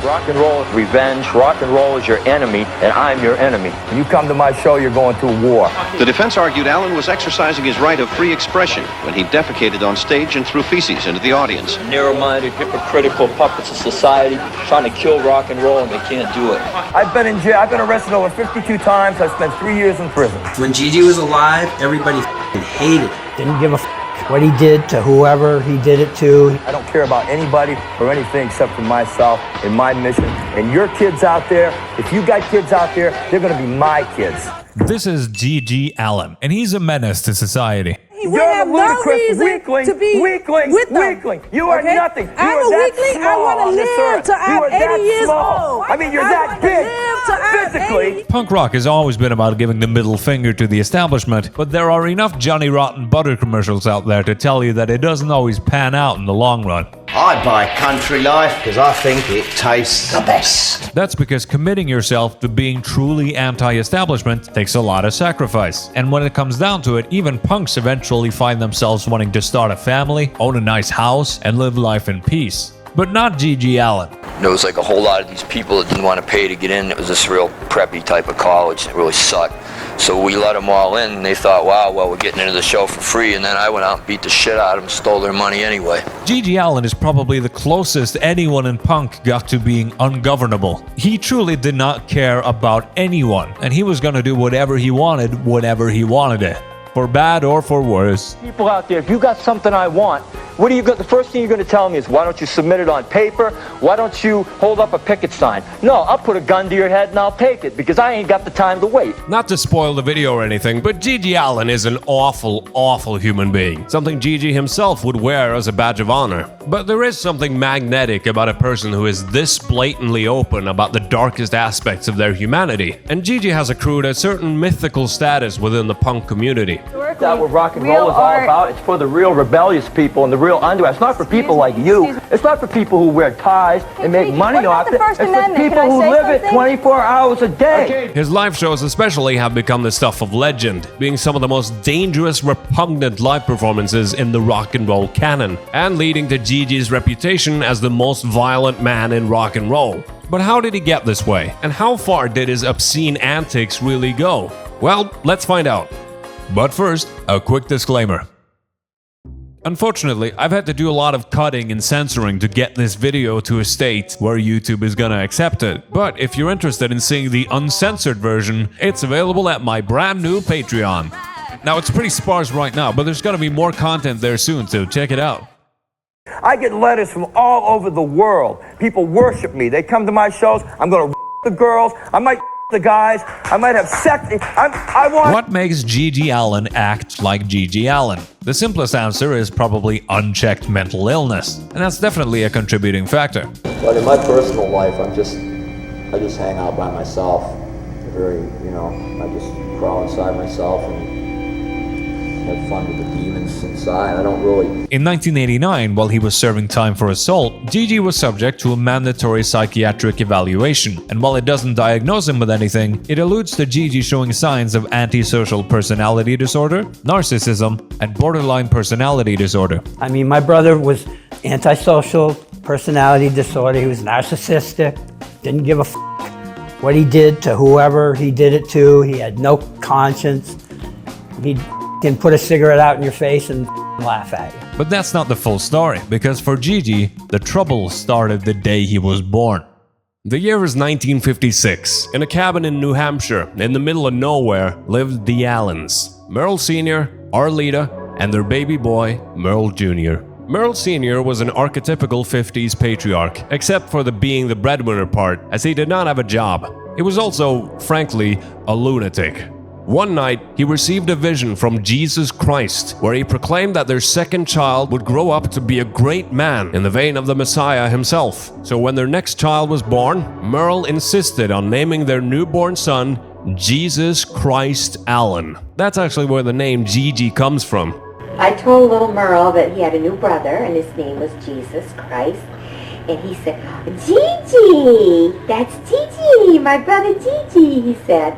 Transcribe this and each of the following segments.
Rock and roll is revenge, rock and roll is your enemy, and I'm your enemy. When you come to my show, you're going to war. The defense argued Allin was exercising his right of free expression when he defecated on stage and threw feces into the audience. Narrow-minded, hypocritical puppets of society trying to kill rock and roll, and they can't do it. I've been in jail. I've been arrested over 52 times. I spent 3 years in prison. When GG was alive, everybody hated it. Didn't give a what he did to whoever he did it to. I don't care about anybody or anything except for myself and my mission. And your kids out there, if you got kids out there, they're going to be my kids. This is GG Allin, and he's a menace to society. You're a ludicrous weakling, to be with them. Weakling. You are nothing. You I'm are a that weakling. small I want to on this live earth. till I'm 80 years old. I mean, you're that big physically. Punk rock has always been about giving the middle finger to the establishment, but there are enough Johnny Rotten Butter commercials out there to tell you that it doesn't always pan out in the long run. I buy Country Life because I think it tastes the best. That's because committing yourself to being truly anti-establishment takes a lot of sacrifice. And when it comes down to it, even punks eventually find themselves wanting to start a family, own a nice house, and live life in peace. But not GG Allin. There was like a whole lot of these people that didn't want to pay to get in. It was this real preppy type of college. It really sucked. So we let them all in, and they thought, wow, well, we're getting into the show for free. And then I went out and beat the shit out of them, stole their money anyway. GG Allin is probably the closest anyone in punk got to being ungovernable. He truly did not care about anyone, and he was gonna do whatever he wanted whenever he wanted it. For bad or for worse. People out there, if you got something I want, what are you going? The first thing you're going to tell me is, why don't you submit it on paper? Why don't you hold up a picket sign? No, I'll put a gun to your head and I'll take it because I ain't got the time to wait. Not to spoil the video or anything, but GG Allin is an awful, awful human being. Something GG himself would wear as a badge of honor. But there is something magnetic about a person who is this blatantly open about the darkest aspects of their humanity. And GG has accrued a certain mythical status within the punk community. That's what rock and roll is all about. It's for the real rebellious people and the real underground. It's not for people like you. It's not for people who wear ties and make money off it. It's for people who live it 24 hours a day. His live shows especially have become the stuff of legend, being some of the most dangerous, repugnant live performances in the rock and roll canon, and leading to GG's reputation as the most violent man in rock and roll. But how did he get this way? And how far did his obscene antics really go? Well, let's find out. But first, a quick disclaimer. Unfortunately, I've had to do a lot of cutting and censoring to get this video to a state where YouTube is gonna accept it. But if you're interested in seeing the uncensored version, it's available at my brand new Patreon. Now, it's pretty sparse right now, but there's gonna be more content there soon, so check it out. I get letters from all over the world. People worship me. They come to my shows. I'm going to the girls. I might the guys. I might have sex. What makes GG Allin act like GG Allin? The simplest answer is probably unchecked mental illness, and that's definitely a contributing factor. But in my personal life, I just hang out by myself. I just crawl inside myself and have fun with the demons inside. I don't really... In 1989, while he was serving time for assault, GG was subject to a mandatory psychiatric evaluation, and while it doesn't diagnose him with anything, it alludes to GG showing signs of antisocial personality disorder, narcissism, and borderline personality disorder. I mean, my brother was antisocial personality disorder. He was narcissistic, didn't give a what he did to whoever he did it to. He had no conscience. He'd can put a cigarette out in your face and laugh at you. But that's not the full story, because for GG, the trouble started the day he was born. The year is 1956. In a cabin in New Hampshire, in the middle of nowhere, lived the Allins. Merle Sr., Arleta, and their baby boy, Merle Jr. Merle Sr. was an archetypical 50s patriarch, except for the being the breadwinner part, as he did not have a job. He was also, frankly, a lunatic. One night, he received a vision from Jesus Christ, where he proclaimed that their second child would grow up to be a great man in the vein of the Messiah himself. So when their next child was born, Merle insisted on naming their newborn son Jesus Christ Allin. That's actually where the name GG comes from. I told little Merle that he had a new brother and his name was Jesus Christ. And he said, Gigi, that's Gigi, my brother Gigi, he said.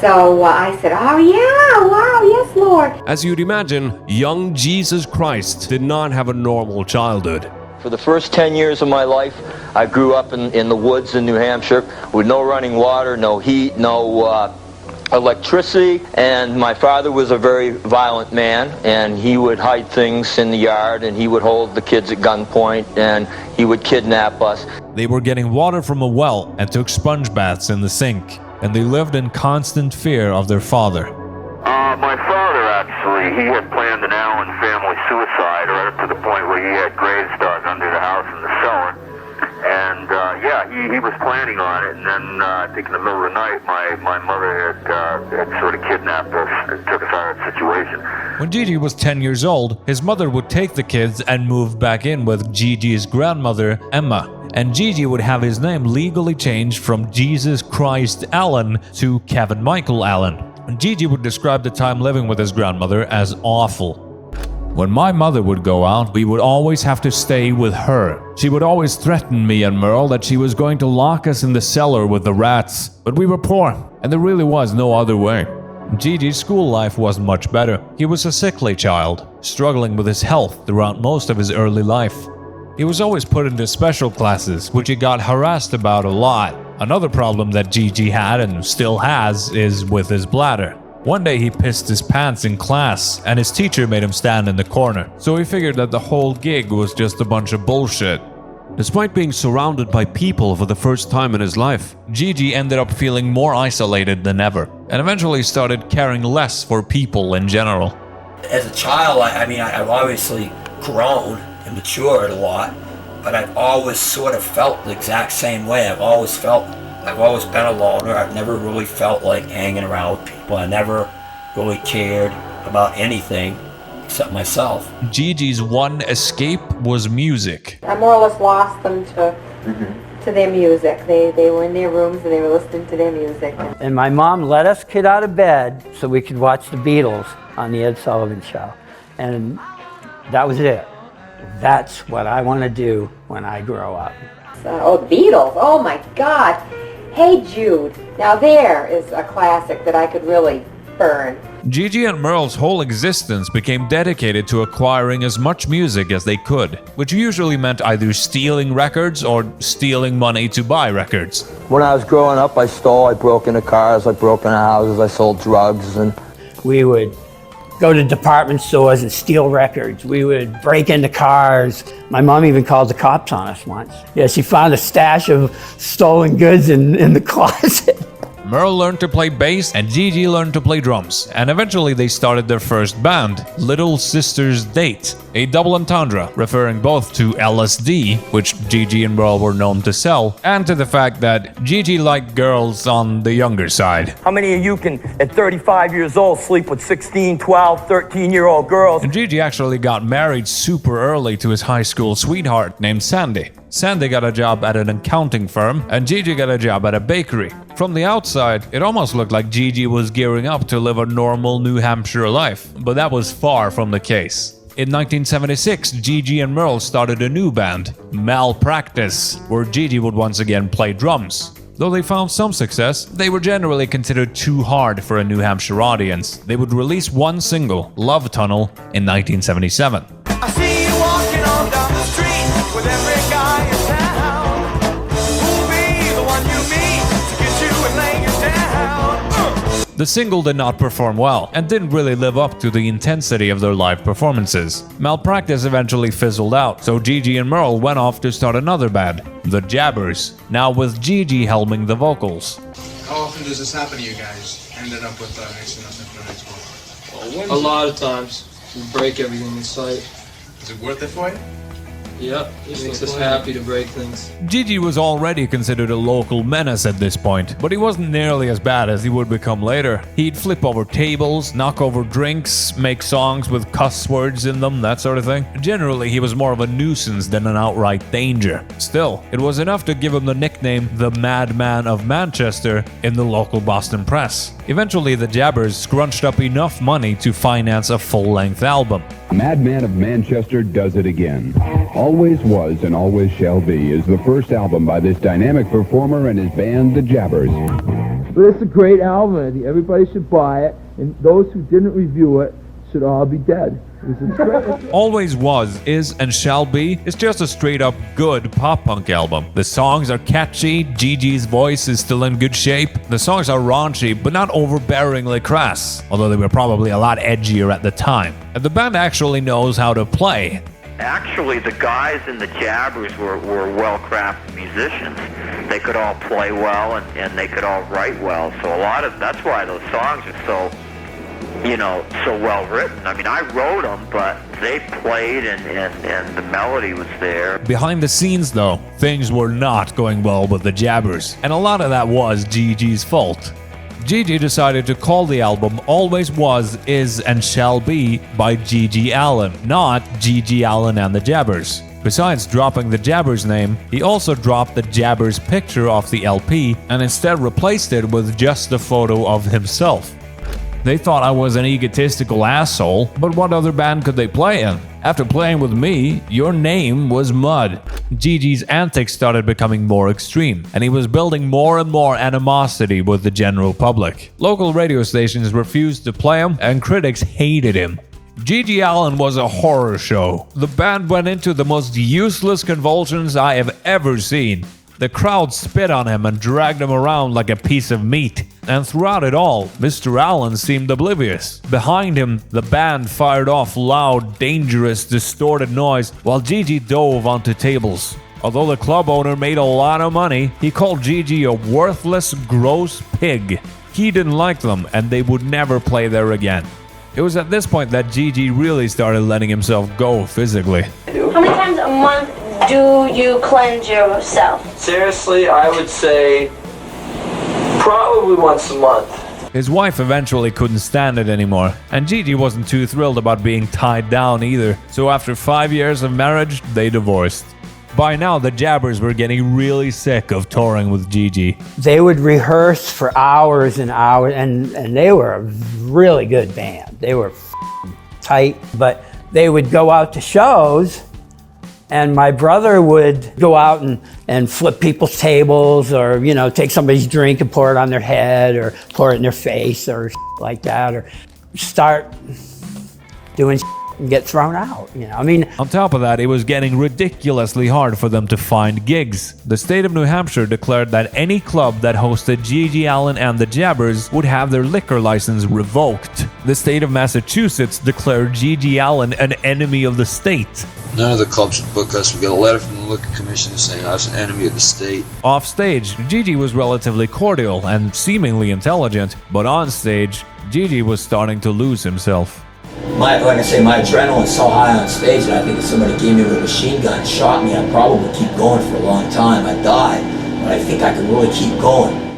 So I said, oh yeah, wow, yes, Lord. As you'd imagine, young Jesus Christ did not have a normal childhood. For the first 10 years of my life, I grew up in the woods in New Hampshire with no running water, no heat, no electricity, and my father was a very violent man, and he would hide things in the yard, and he would hold the kids at gunpoint, and he would kidnap us. They were getting water from a well and took sponge baths in the sink, and they lived in constant fear of their father. My father, actually, he had planned an Allin family suicide right up to the point where he had graves dug under the house in the cellar. And, he was planning on it, and then I think in the middle of the night, my mother had sort of kidnapped us and took us out of that situation. When Gigi was 10 years old, his mother would take the kids and move back in with Gigi's grandmother, Emma. And Gigi would have his name legally changed from Jesus Christ Allin to Kevin Michael Allin. Gigi would describe the time living with his grandmother as awful. When my mother would go out, we would always have to stay with her. She would always threaten me and Merle that she was going to lock us in the cellar with the rats. But we were poor, and there really was no other way. Gigi's school life wasn't much better. He was a sickly child, struggling with his health throughout most of his early life. He was always put into special classes, which he got harassed about a lot. Another problem that Gigi had and still has is with his bladder. One day he pissed his pants in class, and his teacher made him stand in the corner, so he figured that the whole gig was just a bunch of bullshit. Despite being surrounded by people for the first time in his life, Gigi ended up feeling more isolated than ever, and eventually started caring less for people in general. As a child, I've obviously grown and matured a lot, but I've always sort of felt the exact same way. I've always been a loner. I've never really felt like hanging around with people. I never really cared about anything except myself. Gigi's one escape was music. I more or less lost them to their music. They were in their rooms and they were listening to their music. And my mom let us get out of bed so we could watch the Beatles on the Ed Sullivan Show. And that was it. That's what I want to do when I grow up. The Beatles. Oh my God. Hey Jude. Now there is a classic that I could really burn. Gigi and Merle's whole existence became dedicated to acquiring as much music as they could, which usually meant either stealing records or stealing money to buy records. When I was growing up, I stole, I broke into cars, I broke into houses, I sold drugs, and we would go to department stores and steal records. We would break into cars. My mom even called the cops on us once. Yeah, she found a stash of stolen goods in the closet. Merle learned to play bass and Gigi learned to play drums, and eventually they started their first band, Little Sisters Date, a double entendre referring both to LSD, which Gigi and Merle were known to sell, and to the fact that Gigi liked girls on the younger side. How many of you can, at 35 years old, sleep with 16, 12, 13-year-old girls? And Gigi actually got married super early to his high school sweetheart named Sandy. Sandy got a job at an accounting firm, and Gigi got a job at a bakery. From the outside, it almost looked like Gigi was gearing up to live a normal New Hampshire life, but that was far from the case. In 1976, Gigi and Merle started a new band, Malpractice, where Gigi would once again play drums. Though they found some success, they were generally considered too hard for a New Hampshire audience. They would release one single, Love Tunnel, in 1977. I see you walking on down the street with every guy in town. Who'll be the one you meet to get you and lay you down? The single did not perform well and didn't really live up to the intensity of their live performances. Malpractice eventually fizzled out, so Gigi and Merle went off to start another band, The Jabbers, now with Gigi helming the vocals. How often does this happen to you guys? Ended up with accidents in high school? A lot of times. We break everything in sight. Is it worth it for you? Yep, it makes us happy to break things. Gigi was already considered a local menace at this point, but he wasn't nearly as bad as he would become later. He'd flip over tables, knock over drinks, make songs with cuss words in them, that sort of thing. Generally, he was more of a nuisance than an outright danger. Still, it was enough to give him the nickname the Madman of Manchester in the local Boston press. Eventually, the Jabbers scrunched up enough money to finance a full-length album. Madman of Manchester does it again. Always Was and Always Shall Be is the first album by this dynamic performer and his band, The Jabbers. But it's a great album. I think everybody should buy it, and those who didn't review it should all be dead. Always Was, Is, and Shall Be is just a straight-up good pop-punk album. The songs are catchy, GG's voice is still in good shape, the songs are raunchy but not overbearingly crass, although they were probably a lot edgier at the time. And the band actually knows how to play. Actually, the guys in the Jabbers were well-crafted musicians. They could all play well and they could all write well. So that's why those songs are so well written. I mean, I wrote them, but they played and the melody was there. Behind the scenes, though, things were not going well with the Jabbers, and a lot of that was GG's fault. GG decided to call the album Always Was, Is, and Shall Be by GG Allin, not GG Allin and the Jabbers. Besides dropping the Jabbers name, he also dropped the Jabbers picture off the LP and instead replaced it with just a photo of himself. They thought I was an egotistical asshole, but what other band could they play in? After playing with me, your name was mud. GG's antics started becoming more extreme, and he was building more and more animosity with the general public. Local radio stations refused to play him, and critics hated him. GG Allin was a horror show. The band went into the most useless convulsions I have ever seen. The crowd spit on him and dragged him around like a piece of meat. And throughout it all, Mr. Allin seemed oblivious. Behind him, the band fired off loud, dangerous, distorted noise while GG dove onto tables. Although the club owner made a lot of money, he called GG a worthless, gross pig. He didn't like them, and they would never play there again. It was at this point that GG really started letting himself go physically. How many times a month do you cleanse yourself? Seriously, I would say probably once a month. His wife eventually couldn't stand it anymore, and GG wasn't too thrilled about being tied down either, so after 5 years of marriage, they divorced. By now, the Jabbers were getting really sick of touring with GG. They would rehearse for hours and hours, and they were a really good band. They were tight, but they would go out to shows, and my brother would go out and flip people's tables, or take somebody's drink and pour it on their head, or pour it in their face, or like that, or start doing and get thrown out. On top of that, it was getting ridiculously hard for them to find gigs. The state of New Hampshire declared that any club that hosted GG Allin and the Jabbers would have their liquor license revoked. The state of Massachusetts declared GG Allin an enemy of the state. None of the clubs would book us. We got a letter from the Liquor Commission saying I was an enemy of the state. Off stage, GG was relatively cordial and seemingly intelligent, but on stage, GG was starting to lose himself. Like I say, my adrenaline's so high on stage that I think if somebody came in with a machine gun and shot me, I'd probably keep going for a long time. I'd die, but I think I could really keep going.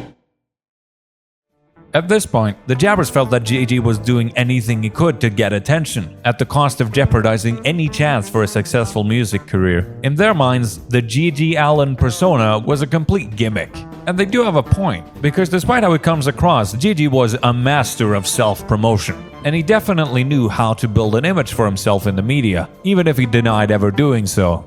At this point, the Jabbers felt that GG was doing anything he could to get attention, at the cost of jeopardizing any chance for a successful music career. In their minds, the GG Allin persona was a complete gimmick. And they do have a point, because despite how it comes across, GG was a master of self-promotion. And he definitely knew how to build an image for himself in the media, even if he denied ever doing so.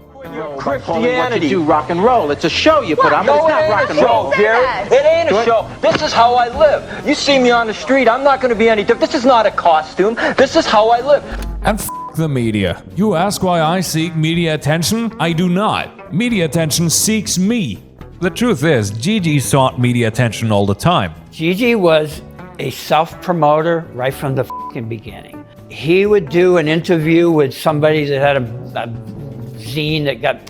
Christianity. You do rock and roll. It's a show you put on, but it's not rock and roll, Jerry. It ain't a show. This is how I live. You see me on the street, I'm not going to be any different. This is not a costume. This is how I live. And the media. You ask why I seek media attention? I do not. Media attention seeks me. The truth is, GG sought media attention all the time. GG was a self-promoter right from the beginning. He would do an interview with somebody that had a zine that got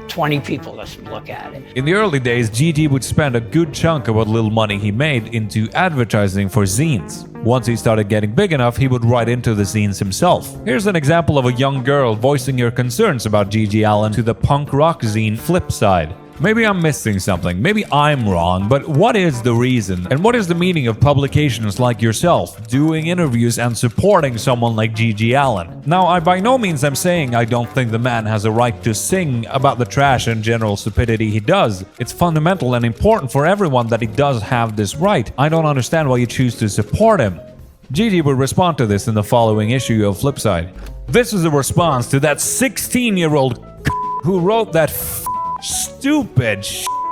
20 people to look at it. In the early days, GG would spend a good chunk of what little money he made into advertising for zines. Once he started getting big enough, he would write into the zines himself. Here's an example of a young girl voicing her concerns about GG Allin to the punk rock zine Flipside. Maybe I'm missing something, maybe I'm wrong, but what is the reason? And what is the meaning of publications like yourself doing interviews and supporting someone like GG Allin? Now, I by no means am saying I don't think the man has a right to sing about the trash and general stupidity he does. It's fundamental and important for everyone that he does have this right. I don't understand why you choose to support him. GG would respond to this in the following issue of Flipside. This is a response to that 16-year-old who wrote that stupid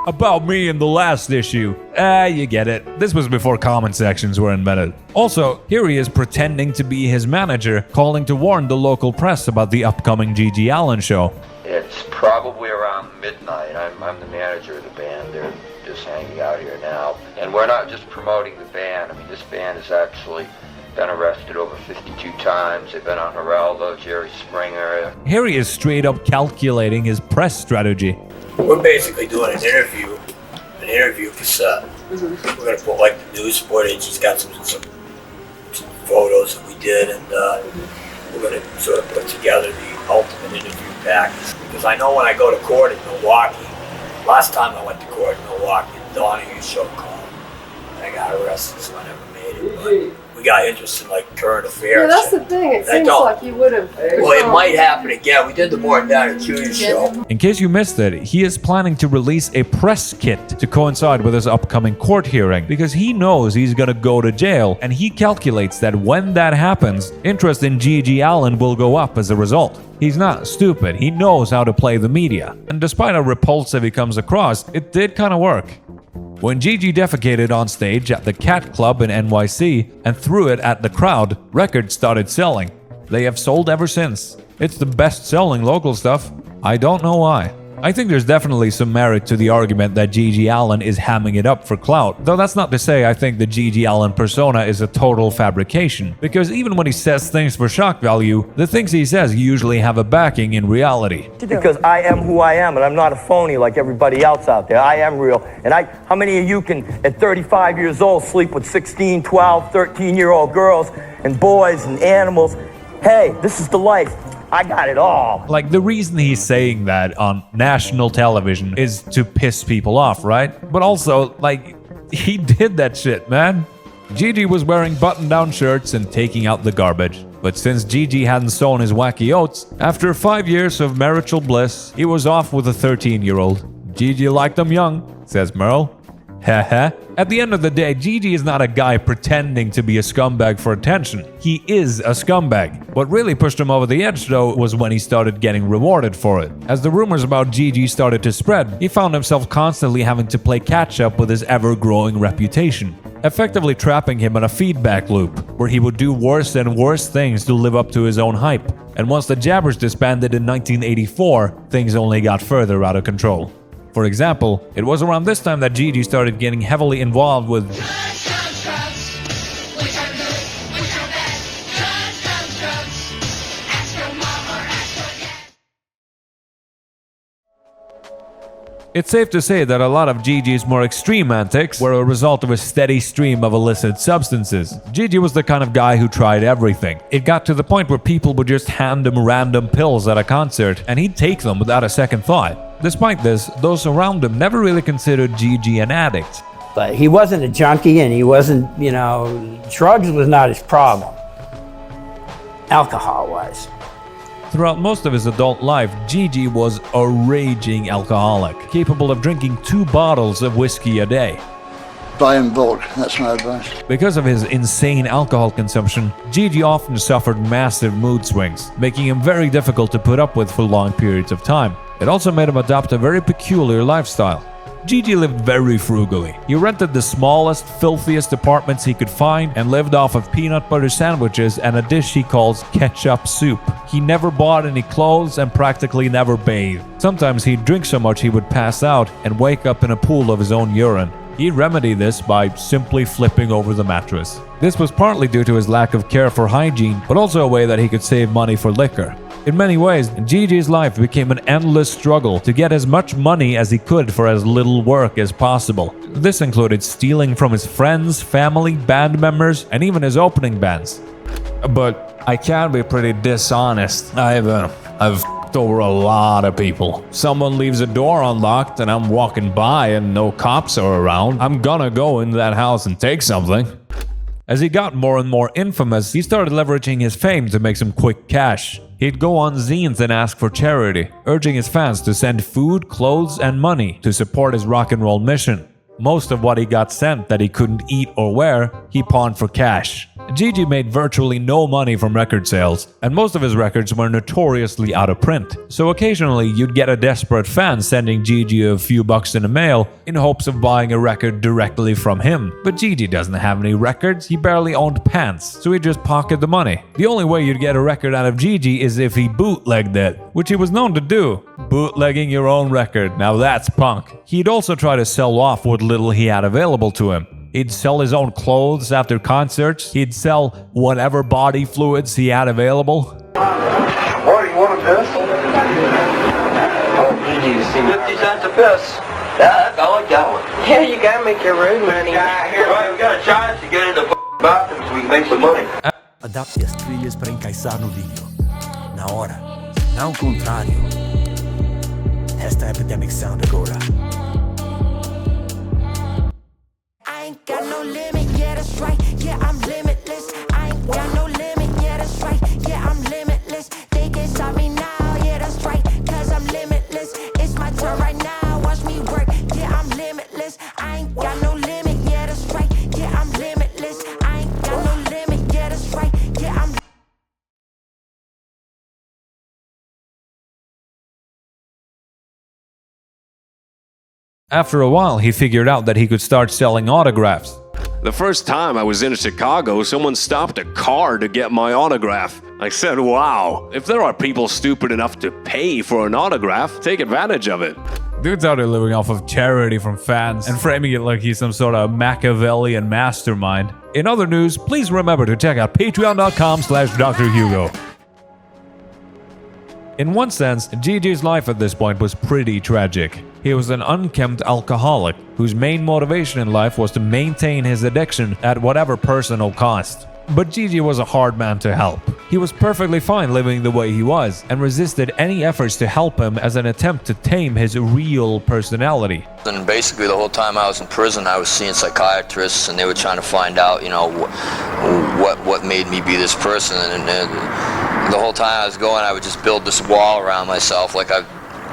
About me in the last issue. You get it. This was before comment sections were invented. Also, here he is pretending to be his manager, calling to warn the local press about the upcoming GG Allin show. It's probably around midnight. I'm the manager of the band. They're just hanging out here now. And we're not just promoting the band. I mean, this band has actually been arrested over 52 times. They've been on Geraldo, Jerry Springer. Here he is straight up calculating his press strategy. We're basically doing an interview cassette. We're going to put like the news footage. He's got some photos that we did, and we're going to sort of put together the ultimate interview package. Because I know when I go to court in Milwaukee, last time I went to court in Milwaukee, Donahue show called. I got arrested, so I never made it. But we got interested in like current affairs. Yeah, that's the thing. It seems like you would have. Well, it might happen again. We did the More Down at Junior show. In case you missed it, he is planning to release a press kit to coincide with his upcoming court hearing because he knows he's gonna go to jail, and he calculates that when that happens, interest in GG Allin will go up as a result. He's not stupid, he knows how to play the media. And despite how repulsive he comes across, it did kinda work. When GG defecated on stage at the Cat Club in NYC and threw it at the crowd, records started selling. They have sold ever since. It's the best-selling local stuff. I don't know why. I think there's definitely some merit to the argument that GG Allin is hamming it up for clout, though that's not to say I think the GG Allin persona is a total fabrication, because even when he says things for shock value, the things he says usually have a backing in reality. Because I am who I am, and I'm not a phony like everybody else out there. I am real. And how many of you can, at 35 years old, sleep with 16, 12, 13-year-old girls and boys and animals? Hey, this is the life. I got it all. Like, the reason he's saying that on national television is to piss people off, right? But also, like, he did that shit, man. GG was wearing button-down shirts and taking out the garbage. But since GG hadn't sown his wacky oats, after 5 years of marital bliss, he was off with a 13-year-old. GG liked them young, says Merle. Haha. At the end of the day, GG is not a guy pretending to be a scumbag for attention. He is a scumbag. What really pushed him over the edge, though, was when he started getting rewarded for it. As the rumors about GG started to spread, he found himself constantly having to play catch-up with his ever-growing reputation, effectively trapping him in a feedback loop, where he would do worse and worse things to live up to his own hype. And once the Jabbers disbanded in 1984, things only got further out of control. For example, it was around this time that GG started getting heavily involved with It's safe to say that a lot of GG's more extreme antics were a result of a steady stream of illicit substances. GG was the kind of guy who tried everything. It got to the point where people would just hand him random pills at a concert, and he'd take them without a second thought. Despite this, those around him never really considered GG an addict. But he wasn't a junkie, and he wasn't, drugs was not his problem. Alcohol was. Throughout most of his adult life, GG was a raging alcoholic, capable of drinking 2 bottles of whiskey a day. Buy in bulk, that's my advice. Because of his insane alcohol consumption, GG often suffered massive mood swings, making him very difficult to put up with for long periods of time. It also made him adopt a very peculiar lifestyle. GG lived very frugally. He rented the smallest, filthiest apartments he could find and lived off of peanut butter sandwiches and a dish he calls ketchup soup. He never bought any clothes and practically never bathed. Sometimes he'd drink so much he would pass out and wake up in a pool of his own urine. He'd remedy this by simply flipping over the mattress. This was partly due to his lack of care for hygiene, but also a way that he could save money for liquor. In many ways, GG's life became an endless struggle to get as much money as he could for as little work as possible. This included stealing from his friends, family, band members, and even his opening bands. But I can be pretty dishonest. I've f***ed over a lot of people. Someone leaves a door unlocked and I'm walking by and no cops are around, I'm gonna go into that house and take something. As he got more and more infamous, he started leveraging his fame to make some quick cash. He'd go on zines and ask for charity, urging his fans to send food, clothes, and money to support his rock and roll mission. Most of what he got sent that he couldn't eat or wear, he pawned for cash. GG made virtually no money from record sales, and most of his records were notoriously out of print. So occasionally you'd get a desperate fan sending GG a few bucks in the mail in hopes of buying a record directly from him. But GG doesn't have any records, he barely owned pants, so he just pocketed the money. The only way you'd get a record out of GG is if he bootlegged it, which he was known to do. Bootlegging your own record, now that's punk. He'd also try to sell off what little he had available to him. He'd sell his own clothes after concerts. He'd sell whatever body fluids he had available. What, you want a piss? Oh, GG, 50 cents a piss. Yeah, I like that one. Yeah, you gotta make your road money. Here, we got a chance to get in the bathroom so we can make some money. Adapte as trilhas para encaixar no vídeo. Na hora, não contrário. Esta epidemic sound agora. I ain't got no limit, yeah, that's right. Yeah, I'm limitless. I ain't got no limit, yeah, that's right. Yeah, I'm limitless. They can stop me now, yeah, that's right. Cause I'm limitless. It's my turn right now, watch me work. Yeah, I'm limitless. I ain't got no limit, yeah, that's right. Yeah, I'm limitless. I ain't got no limit, yeah, that's right. Yeah, I'm After a while, he figured out that he could start selling autographs. The first time I was in Chicago, someone stopped a car to get my autograph. I said, wow, if there are people stupid enough to pay for an autograph, take advantage of it. Dude's out there living off of charity from fans and framing it like he's some sort of Machiavellian mastermind. In other news, please remember to check out patreon.com/Dr. Hugo. In one sense, GG's life at this point was pretty tragic. He was an unkempt alcoholic whose main motivation in life was to maintain his addiction at whatever personal cost. But GG was a hard man to help. He was perfectly fine living the way he was and resisted any efforts to help him as an attempt to tame his real personality. And basically the whole time I was in prison, I was seeing psychiatrists and they were trying to find out, you know, what made me be this person. And the whole time I was going, I would just build this wall around myself like I've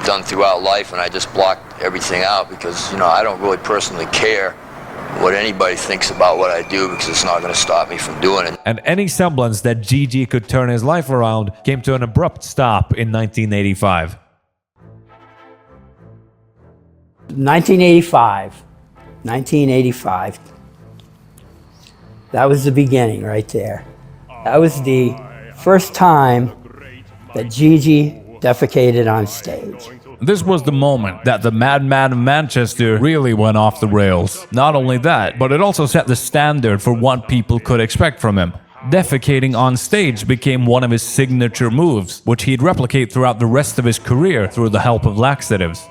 done throughout life, and I just blocked everything out because, you know, I don't really personally care what anybody thinks about what I do because it's not going to stop me from doing it. And any semblance that GG could turn his life around came to an abrupt stop in 1985. 1985. That was the beginning right there. That was the first time that GG defecated on stage. This was the moment that the madman of Manchester really went off the rails. Not only that, but it also set the standard for what people could expect from him. Defecating on stage became one of his signature moves, which he'd replicate throughout the rest of his career through the help of laxatives.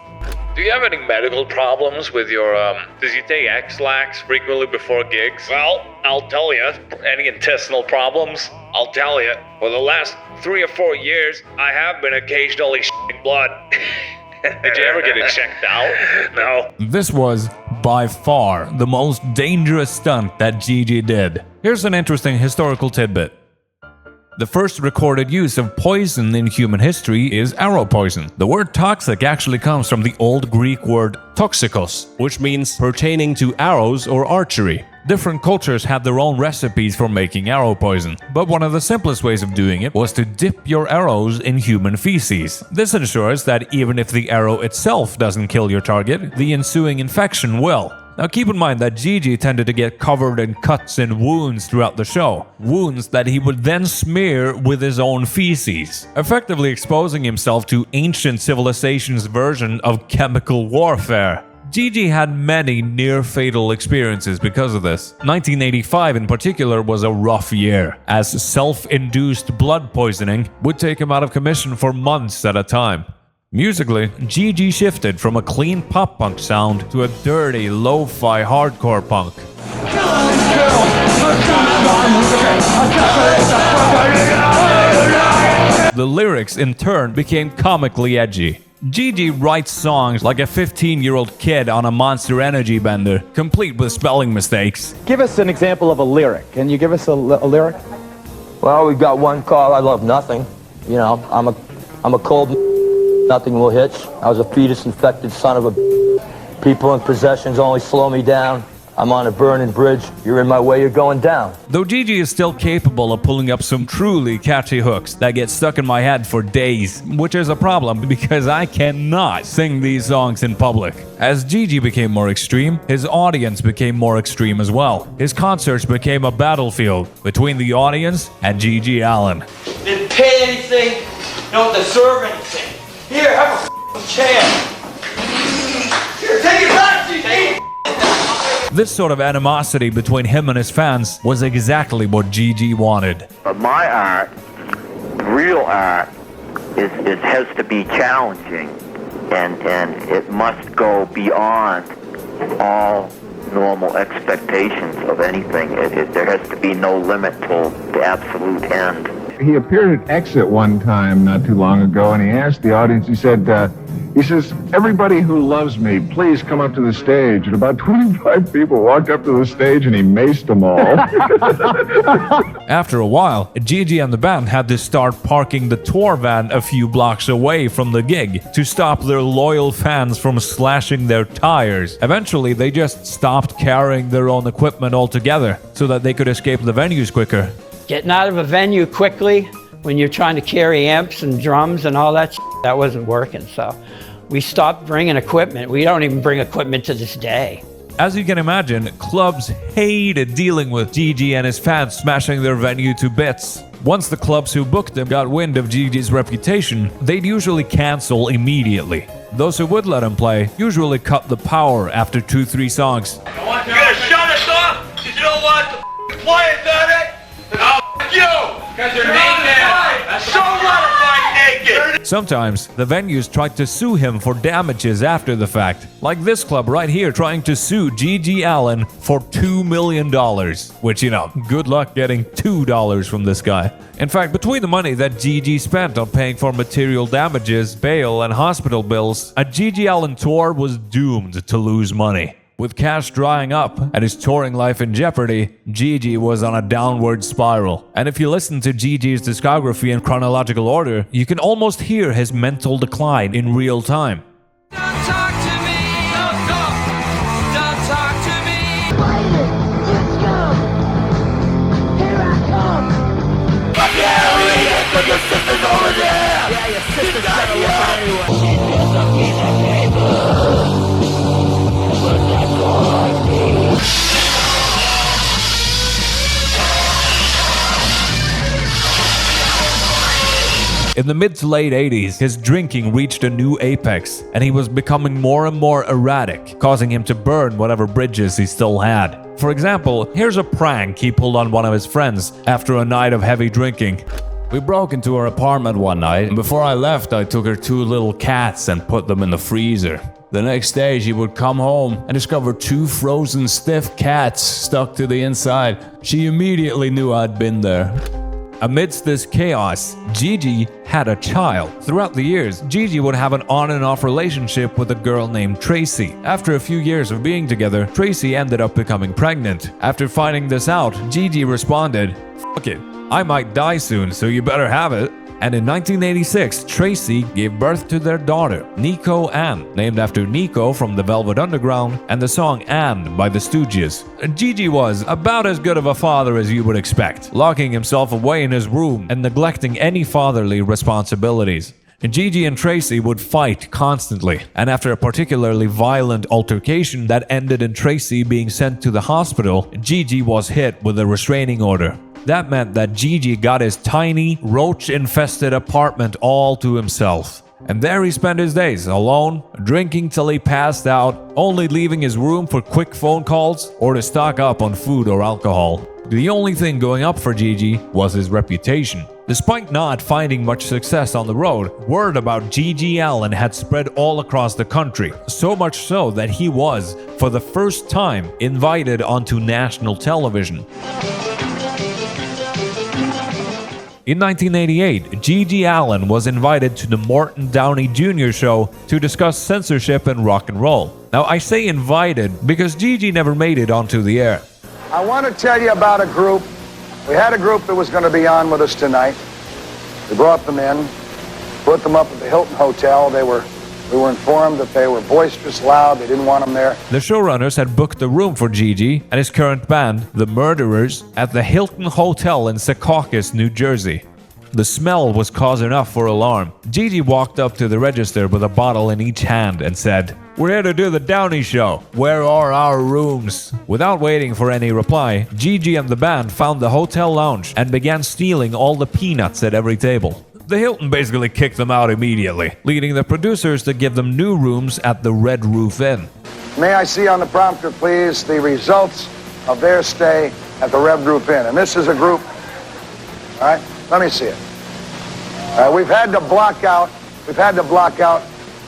Do you have any medical problems with your, does you take X-Lax frequently before gigs? Well, I'll tell you. Any intestinal problems? I'll tell you. For the last 3 or 4 years, I have been occasionally shitting blood. Did you ever get it checked out? No. This was, by far, the most dangerous stunt that GG did. Here's an interesting historical tidbit. The first recorded use of poison in human history is arrow poison. The word toxic actually comes from the Old Greek word toxikos, which means pertaining to arrows or archery. Different cultures had their own recipes for making arrow poison, but one of the simplest ways of doing it was to dip your arrows in human feces. This ensures that even if the arrow itself doesn't kill your target, the ensuing infection will. Now keep in mind that GG tended to get covered in cuts and wounds throughout the show, wounds that he would then smear with his own feces, effectively exposing himself to ancient civilization's version of chemical warfare. GG had many near-fatal experiences because of this. 1985 in particular was a rough year, as self-induced blood poisoning would take him out of commission for months at a time. Musically, GG shifted from a clean pop-punk sound to a dirty, lo-fi hardcore punk. The lyrics, in turn, became comically edgy. GG writes songs like a 15-year-old kid on a Monster Energy bender, complete with spelling mistakes. Give us an example of a lyric. Can you give us a lyric? Well, we've got one called I Love Nothing. You know, I'm a cold nothing will hitch. I was a fetus-infected son of a people in possessions only slow me down. I'm on a burning bridge. You're in my way. You're going down. Though GG is still capable of pulling up some truly catchy hooks that get stuck in my head for days, which is a problem because I cannot sing these songs in public. As GG became more extreme, his audience became more extreme as well. His concerts became a battlefield between the audience and GG Allin. Didn't pay anything, don't deserve anything. Here, have a f***ing chair. Here, take it back, GG! This sort of animosity between him and his fans was exactly what GG wanted. But my art, real art, has to be challenging, and it must go beyond all normal expectations of anything. There has to be no limit till the absolute end. He appeared at Exit one time not too long ago, and he asked the audience, he says, everybody who loves me, please come up to the stage. And about 25 people walked up to the stage and he maced them all. After a while, GG and the band had to start parking the tour van a few blocks away from the gig to stop their loyal fans from slashing their tires. Eventually, they just stopped carrying their own equipment altogether so that they could escape the venues quicker. Getting out of a venue quickly when you're trying to carry amps and drums and all that that wasn't working, so we stopped bringing equipment. We don't even bring equipment to this day. As you can imagine, clubs hated dealing with GG and his fans smashing their venue to bits. Once the clubs who booked them got wind of GG's reputation, they'd usually cancel immediately. Those who would let him play usually cut the power after 2-3 songs. You gonna shut us up? Cause you don't want the quiet, done it? Oh, you! Cause you're naked! So what if I'm naked? Sometimes, the venues tried to sue him for damages after the fact, like this club right here trying to sue GG Allin for $2 million, which, good luck getting $2 from this guy. In fact, between the money that GG spent on paying for material damages, bail, and hospital bills, a GG Allin tour was doomed to lose money. With cash drying up and his touring life in jeopardy, GG was on a downward spiral. And if you listen to GG's discography in chronological order, you can almost hear his mental decline in real time. In the mid to late 80s, his drinking reached a new apex, and he was becoming more and more erratic, causing him to burn whatever bridges he still had. For example, here's a prank he pulled on one of his friends after a night of heavy drinking. We broke into her apartment one night, and before I left, I took her 2 little cats and put them in the freezer. The next day, she would come home and discover 2 frozen stiff cats stuck to the inside. She immediately knew I'd been there. Amidst this chaos, GG had a child. Throughout the years, GG would have an on and off relationship with a girl named Tracy. After a few years of being together, Tracy ended up becoming pregnant. After finding this out, GG responded, "Fuck it, I might die soon, so you better have it." And in 1986, Tracy gave birth to their daughter, Nico Ann, named after Nico from the Velvet Underground and the song Ann by the Stooges. GG was about as good of a father as you would expect, locking himself away in his room and neglecting any fatherly responsibilities. GG and Tracy would fight constantly, and after a particularly violent altercation that ended in Tracy being sent to the hospital, GG was hit with a restraining order. That meant that GG got his tiny, roach-infested apartment all to himself. And there he spent his days, alone, drinking till he passed out, only leaving his room for quick phone calls or to stock up on food or alcohol. The only thing going up for GG was his reputation. Despite not finding much success on the road, word about GG Allin had spread all across the country, so much so that he was, for the first time, invited onto national television. In 1988, GG Allin was invited to the Morton Downey Jr. show to discuss censorship and rock and roll. Now, I say invited because GG never made it onto the air. I want to tell you about a group. We had a group that was going to be on with us tonight. We brought them in, put them up at the Hilton Hotel. They were We were informed that they were boisterous, loud, they didn't want them there. The showrunners had booked a room for Gigi and his current band, The Murderers, at the Hilton Hotel in Secaucus, New Jersey. The smell was cause enough for alarm. Gigi walked up to the register with a bottle in each hand and said, "We're here to do the Downey Show. Where are our rooms?" Without waiting for any reply, Gigi and the band found the hotel lounge and began stealing all the peanuts at every table. The Hilton basically kicked them out immediately, leading the producers to give them new rooms at the Red Roof Inn. May I see on the prompter, please, the results of their stay at the Red Roof Inn? And this is a group, all right? Let me see it. We've had to block out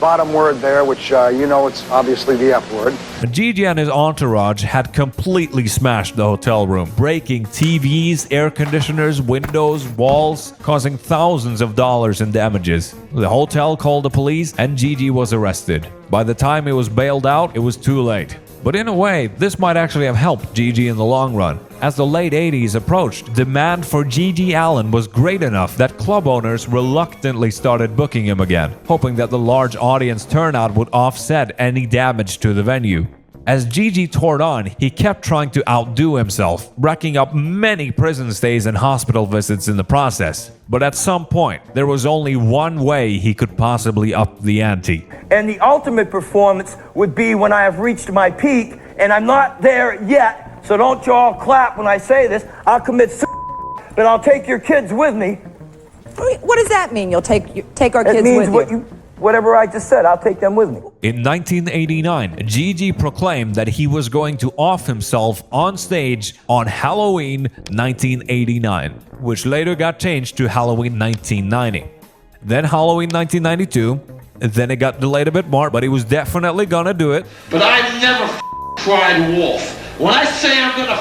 bottom word there, which you know it's obviously the F word. Gigi and his entourage had completely smashed the hotel room, breaking TVs, air conditioners, windows, walls, causing thousands of dollars in damages. The hotel called the police and Gigi was arrested. By the time he was bailed out, it was too late. But in a way, this might actually have helped Gigi in the long run. As the late 80s approached, demand for GG Allin was great enough that club owners reluctantly started booking him again, hoping that the large audience turnout would offset any damage to the venue. As Gigi toured on, he kept trying to outdo himself, racking up many prison stays and hospital visits in the process. But at some point, there was only one way he could possibly up the ante. And the ultimate performance would be when I have reached my peak, and I'm not there yet, so don't you all clap when I say this. I'll commit but I'll take your kids with me. What does that mean? You'll take our kids with you? Whatever I just said, I'll take them with me. In 1989, Gigi proclaimed that he was going to off himself on stage on Halloween 1989, which later got changed to Halloween 1990. Then Halloween 1992, then it got delayed a bit more, but he was definitely gonna do it. But I never cried wolf. When I say I'm gonna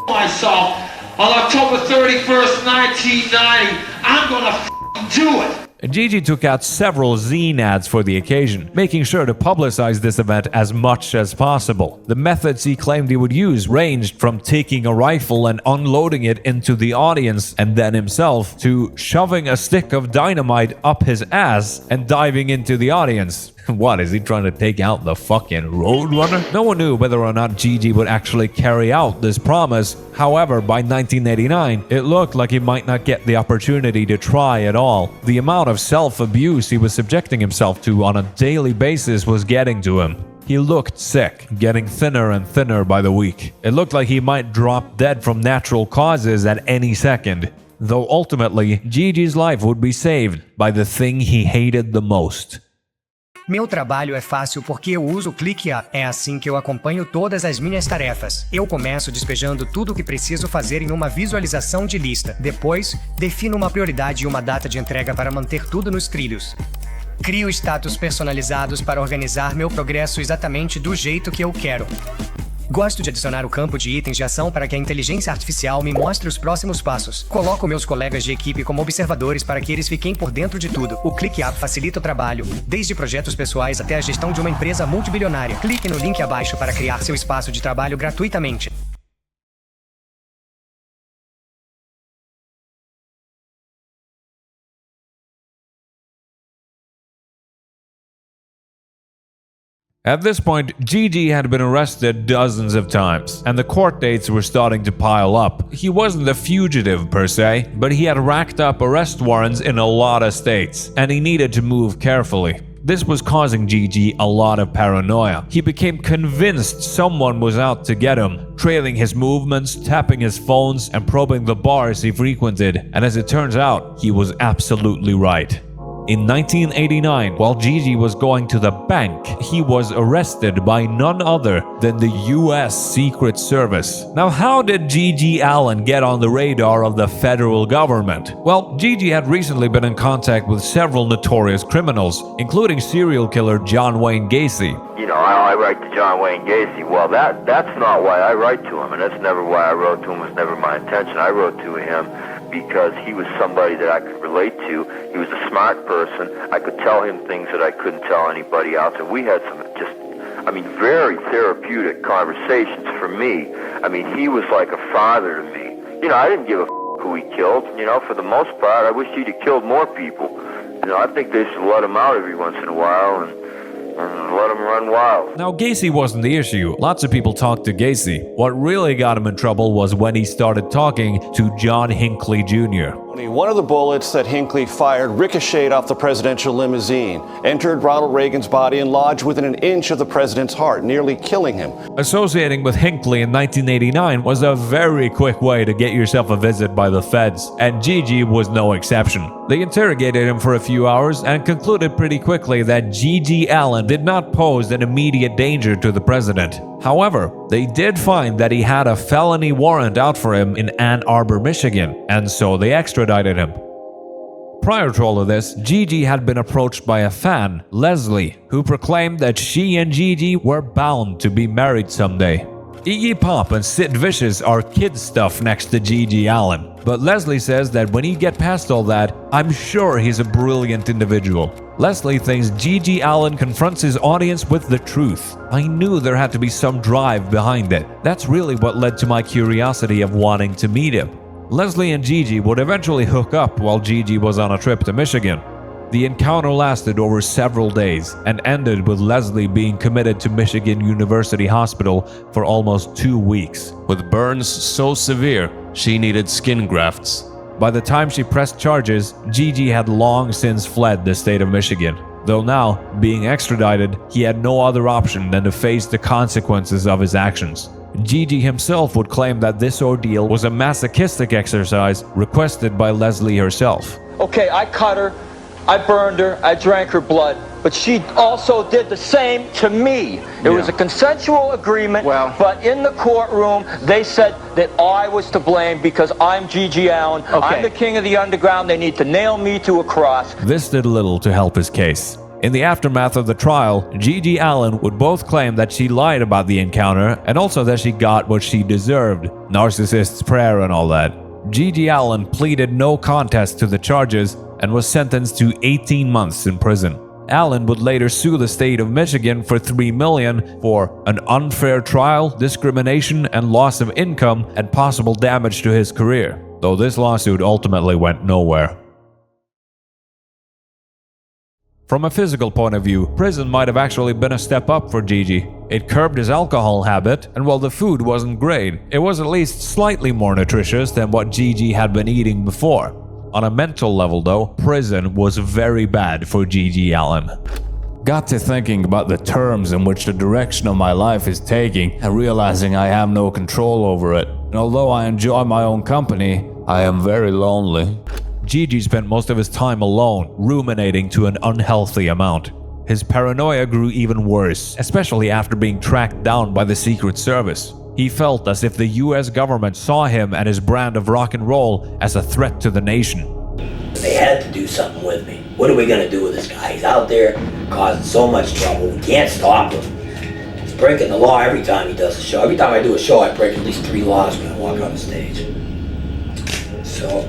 myself on October 31st, 1990, I'm gonna do it. Gigi took out several zine ads for the occasion, making sure to publicize this event as much as possible. The methods he claimed he would use ranged from taking a rifle and unloading it into the audience and then himself, to shoving a stick of dynamite up his ass and diving into the audience. What, is he trying to take out the fucking Roadrunner? No one knew whether or not Gigi would actually carry out this promise. However, by 1989, it looked like he might not get the opportunity to try at all. The amount of self-abuse he was subjecting himself to on a daily basis was getting to him. He looked sick, getting thinner and thinner by the week. It looked like he might drop dead from natural causes at any second. Though ultimately, Gigi's life would be saved by the thing he hated the most. Meu trabalho é fácil porque eu uso o ClickUp. É assim que eu acompanho todas as minhas tarefas. Eu começo despejando tudo o que preciso fazer em uma visualização de lista. Depois, defino uma prioridade e uma data de entrega para manter tudo nos trilhos. Crio status personalizados para organizar meu progresso exatamente do jeito que eu quero. Gosto de adicionar o campo de itens de ação para que a inteligência artificial me mostre os próximos passos. Coloco meus colegas de equipe como observadores para que eles fiquem por dentro de tudo. O ClickUp facilita o trabalho, desde projetos pessoais até a gestão de uma empresa multibilionária. Clique no link abaixo para criar seu espaço de trabalho gratuitamente. At this point, Gigi had been arrested dozens of times, and the court dates were starting to pile up. He wasn't a fugitive per se, but he had racked up arrest warrants in a lot of states, and he needed to move carefully. This was causing Gigi a lot of paranoia. He became convinced someone was out to get him, trailing his movements, tapping his phones, and probing the bars he frequented. And as it turns out, he was absolutely right. In 1989, while Gigi was going to the bank, he was arrested by none other than the US Secret Service. Now, how did GG Allin get on the radar of the federal government? Well, Gigi had recently been in contact with several notorious criminals, including serial killer John Wayne Gacy. You know, I write to John Wayne Gacy. Well, that's not why I write to him, and that's never why I wrote to him. It was never my intention. I wrote to him because he was somebody that I could relate to. He was a smart person. I could tell him things that I couldn't tell anybody else. And we had some very therapeutic conversations for me. I mean, he was like a father to me. You know, I didn't give a who he killed. You know, for the most part, I wish he'd have killed more people. I think they should let him out every once in a while and let him run wild. Now, Gacy wasn't the issue. Lots of people talked to Gacy. What really got him in trouble was when he started talking to John Hinckley Jr. One of the bullets that Hinckley fired ricocheted off the presidential limousine, entered Ronald Reagan's body, and lodged within an inch of the president's heart, nearly killing him. Associating with Hinckley in 1989 was a very quick way to get yourself a visit by the feds, and GG was no exception. They interrogated him for a few hours and concluded pretty quickly that GG Allin did not pose an immediate danger to the president. However, they did find that he had a felony warrant out for him in Ann Arbor, Michigan, and so they extradited him. Prior to all of this, GG had been approached by a fan, Leslie, who proclaimed that she and GG were bound to be married someday. Iggy Pop and Sid Vicious are kid stuff next to GG Allin, but Leslie says that when you get past all that, I'm sure he's a brilliant individual. Leslie thinks GG Allin confronts his audience with the truth. I knew there had to be some drive behind it. That's really what led to my curiosity of wanting to meet him. Leslie and GG would eventually hook up while GG was on a trip to Michigan. The encounter lasted over several days and ended with Leslie being committed to Michigan University Hospital for almost 2 weeks, with burns so severe she needed skin grafts. By the time she pressed charges, GG had long since fled the state of Michigan. Though now, being extradited, he had no other option than to face the consequences of his actions. GG himself would claim that this ordeal was a masochistic exercise requested by Leslie herself. Okay, I cut her, I burned her, I drank her blood, but she also did the same to me. It was a consensual agreement, but in the courtroom, they said that I was to blame because I'm GG Allin. I'm the king of the underground. They need to nail me to a cross. This did little to help his case. In the aftermath of the trial, GG Allin would both claim that she lied about the encounter and also that she got what she deserved, narcissist's prayer and all that. GG Allin pleaded no contest to the charges and was sentenced to 18 months in prison. Allin would later sue the state of Michigan for $3 million for an unfair trial, discrimination, and loss of income and possible damage to his career, though this lawsuit ultimately went nowhere. From a physical point of view, prison might have actually been a step up for GG. It curbed his alcohol habit, and while the food wasn't great, it was at least slightly more nutritious than what GG had been eating before. On a mental level though, prison was very bad for GG Allin. Got to thinking about the terms in which the direction of my life is taking and realizing I have no control over it. And although I enjoy my own company, I am very lonely. GG spent most of his time alone, ruminating to an unhealthy amount. His paranoia grew even worse, especially after being tracked down by the Secret Service. He felt as if the US government saw him and his brand of rock and roll as a threat to the nation. They had to do something with me. What are we gonna do with this guy? He's out there causing so much trouble. We can't stop him. He's breaking the law every time he does a show. Every time I do a show, I break at least 3 laws when I walk on the stage. So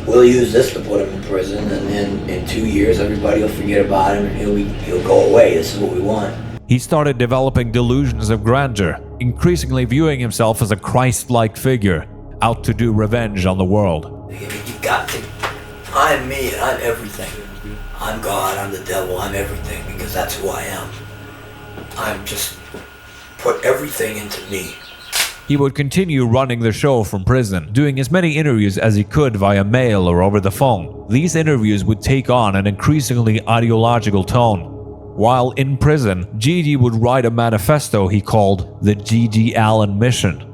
we'll use this to put him in prison, and then in 2 years, everybody will forget about him and he'll go away. This is what we want. He started developing delusions of grandeur, increasingly viewing himself as a Christ-like figure, out to do revenge on the world. You got to, I'm me and I'm everything. I'm God, I'm the devil, I'm everything because that's who I am. I'm just put everything into me. He would continue running the show from prison, doing as many interviews as he could via mail or over the phone. These interviews would take on an increasingly ideological tone. While in prison, GG would write a manifesto he called the GG Allin Mission.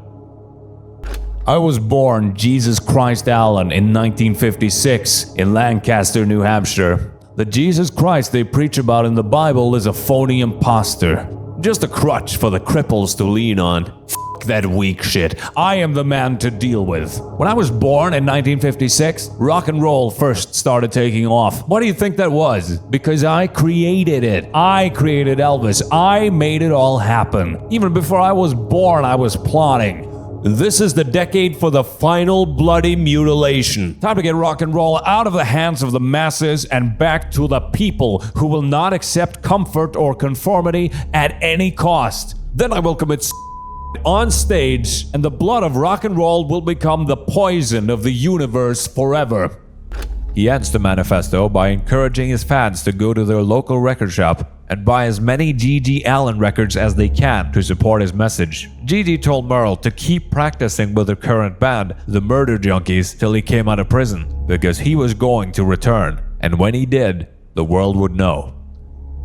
I was born Jesus Christ Allin in 1956 in Lancaster, New Hampshire. The Jesus Christ they preach about in the Bible is a phony imposter, just a crutch for the cripples to lean on. That weak shit. I am the man to deal with. When I was born in 1956, rock and roll first started taking off. Why do you think that was? Because I created it. I created Elvis. I made it all happen. Even before I was born, I was plotting. This is the decade for the final bloody mutilation. Time to get rock and roll out of the hands of the masses and back to the people who will not accept comfort or conformity at any cost. Then I will commit on stage, and the blood of rock and roll will become the poison of the universe forever. He ends the manifesto by encouraging his fans to go to their local record shop and buy as many GG Allin records as they can to support his message. GG told Merle to keep practicing with their current band, the Murder Junkies, till he came out of prison, because he was going to return, and when he did, the world would know.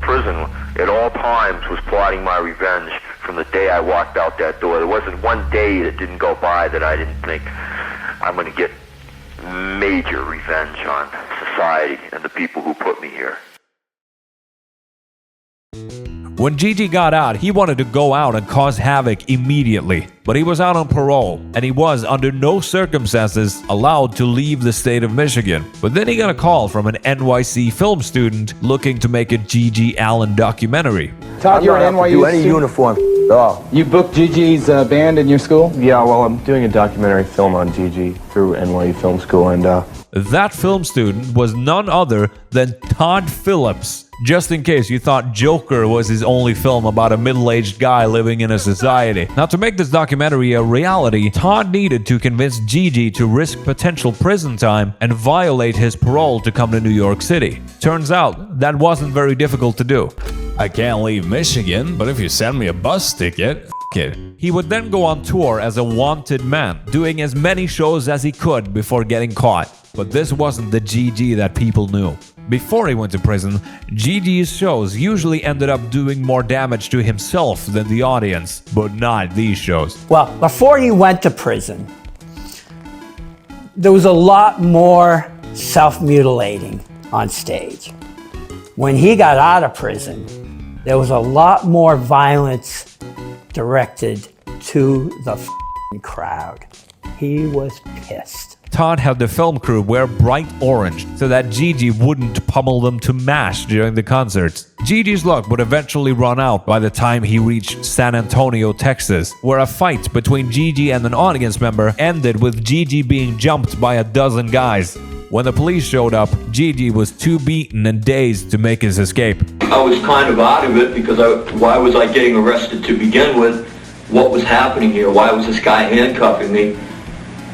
Prison at all times was plotting my revenge from the day I walked out that door. There wasn't one day that didn't go by that I didn't think, I'm going to get major revenge on society and the people who put me here. When GG got out, he wanted to go out and cause havoc immediately, but he was out on parole, and he was under no circumstances allowed to leave the state of Michigan. But then he got a call from an NYC film student looking to make a GG Allin documentary. Todd, you're an NYU do any student? uniform at all. You booked GG's band in your school? Yeah, well, I'm doing a documentary film on GG through NYU Film School, and That film student was none other than Todd Phillips. Just in case you thought Joker was his only film about a middle-aged guy living in a society. Now, to make this documentary a reality, Todd needed to convince GG to risk potential prison time and violate his parole to come to New York City. Turns out, that wasn't very difficult to do. I can't leave Michigan, but if you send me a bus ticket, f*** it. He would then go on tour as a wanted man, doing as many shows as he could before getting caught. But this wasn't the GG that people knew. Before he went to prison, GG's shows usually ended up doing more damage to himself than the audience, but not these shows. Well, before he went to prison, there was a lot more self-mutilating on stage. When he got out of prison, there was a lot more violence directed to the crowd. He was pissed. Todd had the film crew wear bright orange so that GG wouldn't pummel them to mash during the concerts. GG's luck would eventually run out by the time he reached San Antonio, Texas, where a fight between GG and an audience member ended with GG being jumped by a dozen guys. When the police showed up, GG was too beaten and dazed to make his escape. I was kind of out of it because why was I getting arrested to begin with? What was happening here? Why was this guy handcuffing me?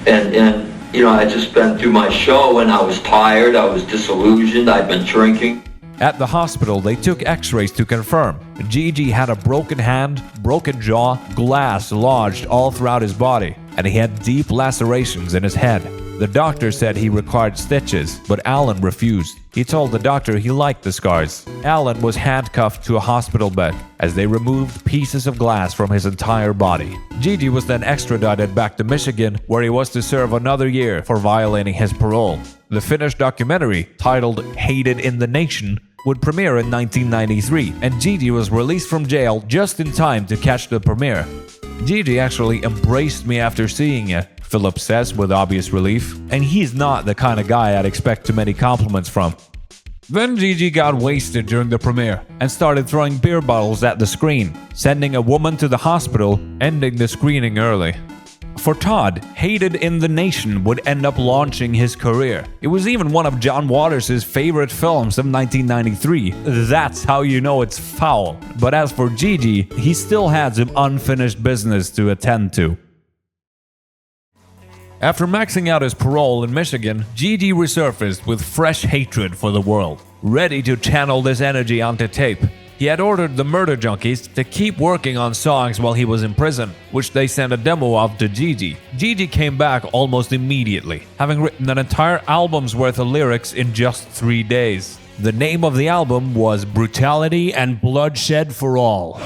And you know, I just been through my show and I was tired, I was disillusioned, I'd been drinking. At the hospital, they took x-rays to confirm GG had a broken hand, broken jaw, glass lodged all throughout his body, and he had deep lacerations in his head. The doctor said he required stitches, but Allin refused. He told the doctor he liked the scars. Allin was handcuffed to a hospital bed as they removed pieces of glass from his entire body. GG was then extradited back to Michigan, where he was to serve another year for violating his parole. The finished documentary, titled Hated in the Nation, would premiere in 1993, and GG was released from jail just in time to catch the premiere. GG actually embraced me after seeing it, Phillips says with obvious relief, and he's not the kind of guy I'd expect too many compliments from. Then GG got wasted during the premiere and started throwing beer bottles at the screen, sending a woman to the hospital, ending the screening early. For Todd, Hated in the Nation would end up launching his career. It was even one of John Waters' favorite films of 1993. That's how you know it's foul. But as for GG, he still had some unfinished business to attend to. After maxing out his parole in Michigan, GG resurfaced with fresh hatred for the world. Ready to channel this energy onto tape, he had ordered the Murder Junkies to keep working on songs while he was in prison, which they sent a demo of to GG. GG came back almost immediately, having written an entire album's worth of lyrics in just 3 days. The name of the album was Brutality and Bloodshed for All.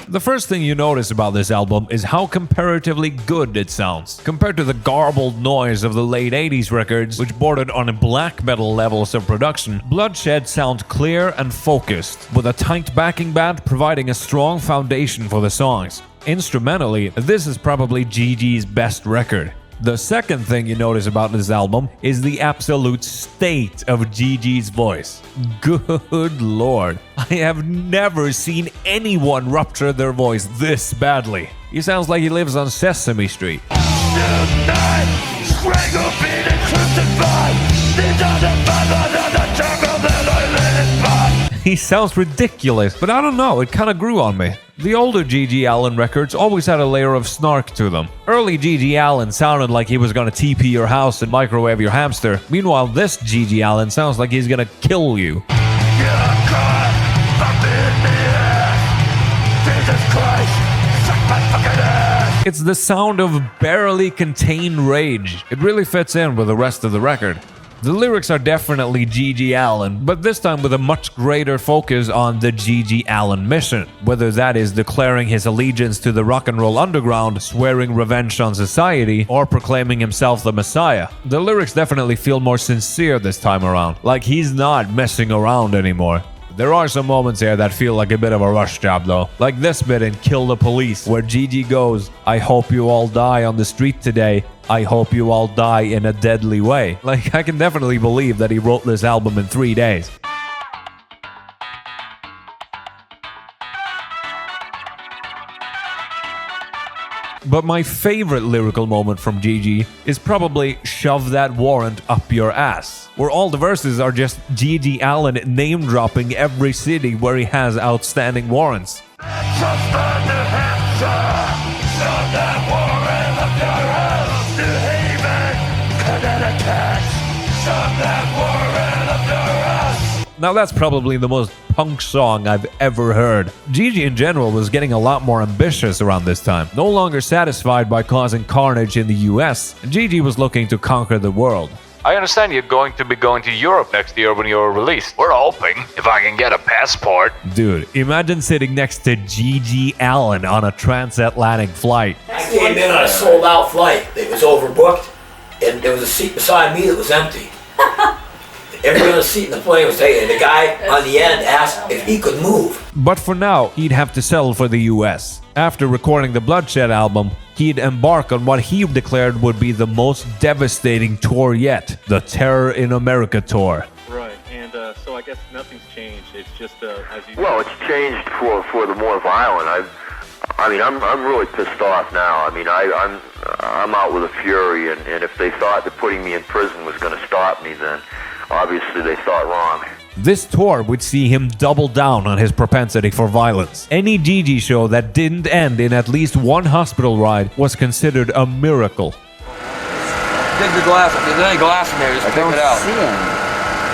The first thing you notice about this album is how comparatively good it sounds. Compared to the garbled noise of the late 80s records, which bordered on black metal levels of production, Bloodshed sounds clear and focused, with a tight backing band providing a strong foundation for the songs. Instrumentally, this is probably GG's best record. The second thing you notice about this album is the absolute state of GG's voice. Good lord, I have never seen anyone rupture their voice this badly. He sounds like he lives on Sesame Street. He sounds ridiculous, but I don't know, it kinda grew on me. The older GG Allin records always had a layer of snark to them. Early GG Allin sounded like he was gonna TP your house and microwave your hamster. Meanwhile, this GG Allin sounds like he's gonna kill you. It's the sound of barely contained rage. It really fits in with the rest of the record. The lyrics are definitely GG Allin, but this time with a much greater focus on the GG Allin mission, whether that is declaring his allegiance to the rock and roll underground, swearing revenge on society, or proclaiming himself the Messiah. The lyrics definitely feel more sincere this time around, like he's not messing around anymore. There are some moments here that feel like a bit of a rush job though, like this bit in Kill the Police, where GG goes, "I hope you all die on the street today. I hope you all die in a deadly way." Like, I can definitely believe that he wrote this album in 3 days. But my favorite lyrical moment from GG is probably "Shove that warrant up your ass," where all the verses are just GG Allin name-dropping every city where he has outstanding warrants. Now that's probably the most punk song I've ever heard. GG in general was getting a lot more ambitious around this time. No longer satisfied by causing carnage in the US, GG was looking to conquer the world. I understand you're going to be going to Europe next year when you're released. We're hoping, if I can get a passport. Dude, imagine sitting next to GG Allin on a transatlantic flight. I came in on a sold-out flight. It was overbooked, and there was a seat beside me that was empty. Every other seat in the plane was taken, and the guy on the end asked if he could move. But for now, he'd have to settle for the US. After recording the Bloodshed album, he'd embark on what he declared would be the most devastating tour yet, the Terror in America tour. Right, and so I guess nothing's changed. It's just as you. Well, it's changed for the more violent. I'm really pissed off now. I mean, I'm out with a fury, and if they thought that putting me in prison was going to stop me, then obviously they thought wrong. This tour would see him double down on his propensity for violence. Any GG show that didn't end in at least one hospital ride was considered a miracle. Dig the glass. If there's any glass in there, just pick it out. I don't see any.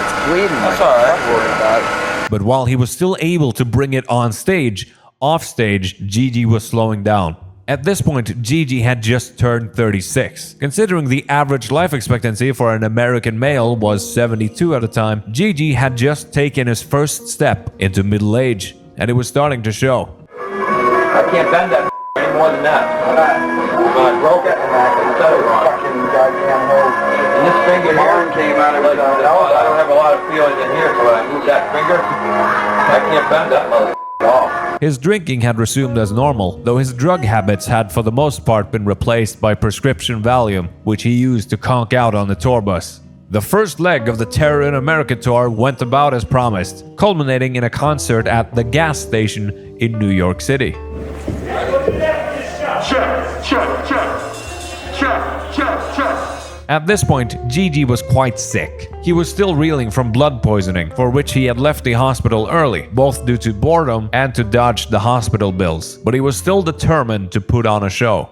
It's bleeding. That's all right. I'm worried about it. But while he was still able to bring it on stage, off stage, GG was slowing down. At this point, GG had just turned 36. Considering the average life expectancy for an American male was 72 at the time, GG had just taken his first step into middle age, and it was starting to show. I can't bend that any more than that. I broke it and I can set it wrong. And this finger here came out of it. I don't have a lot of feeling in here, so when I move that finger, I can't bend that mother off. His drinking had resumed as normal, though his drug habits had for the most part been replaced by prescription Valium, which he used to conk out on the tour bus. The first leg of the Terror in America tour went about as promised, culminating in a concert at the gas station in New York City. At this point, GG was quite sick. He was still reeling from blood poisoning, for which he had left the hospital early, both due to boredom and to dodge the hospital bills. But he was still determined to put on a show.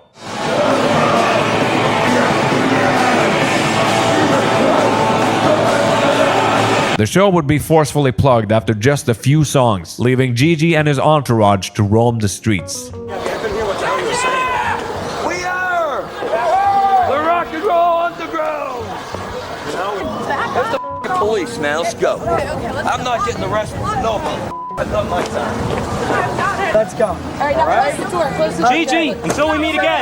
The show would be forcefully plugged after just a few songs, leaving GG and his entourage to roam the streets. Police, man, let's go. I'm not getting arrested. No, I've done my time. Let's go. All right, now close the door. Close the door. GG, until we meet again.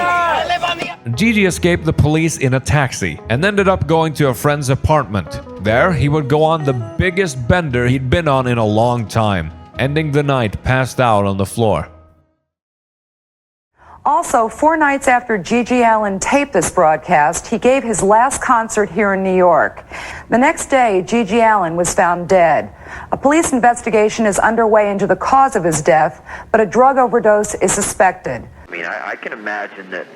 GG escaped the police in a taxi and ended up going to a friend's apartment. There, he would go on the biggest bender he'd been on in a long time, ending the night passed out on the floor. Also, 4 nights after GG Allin taped this broadcast, he gave his last concert here in New York. The next day, GG Allin was found dead. A police investigation is underway into the cause of his death, but a drug overdose is suspected. I mean, I can imagine that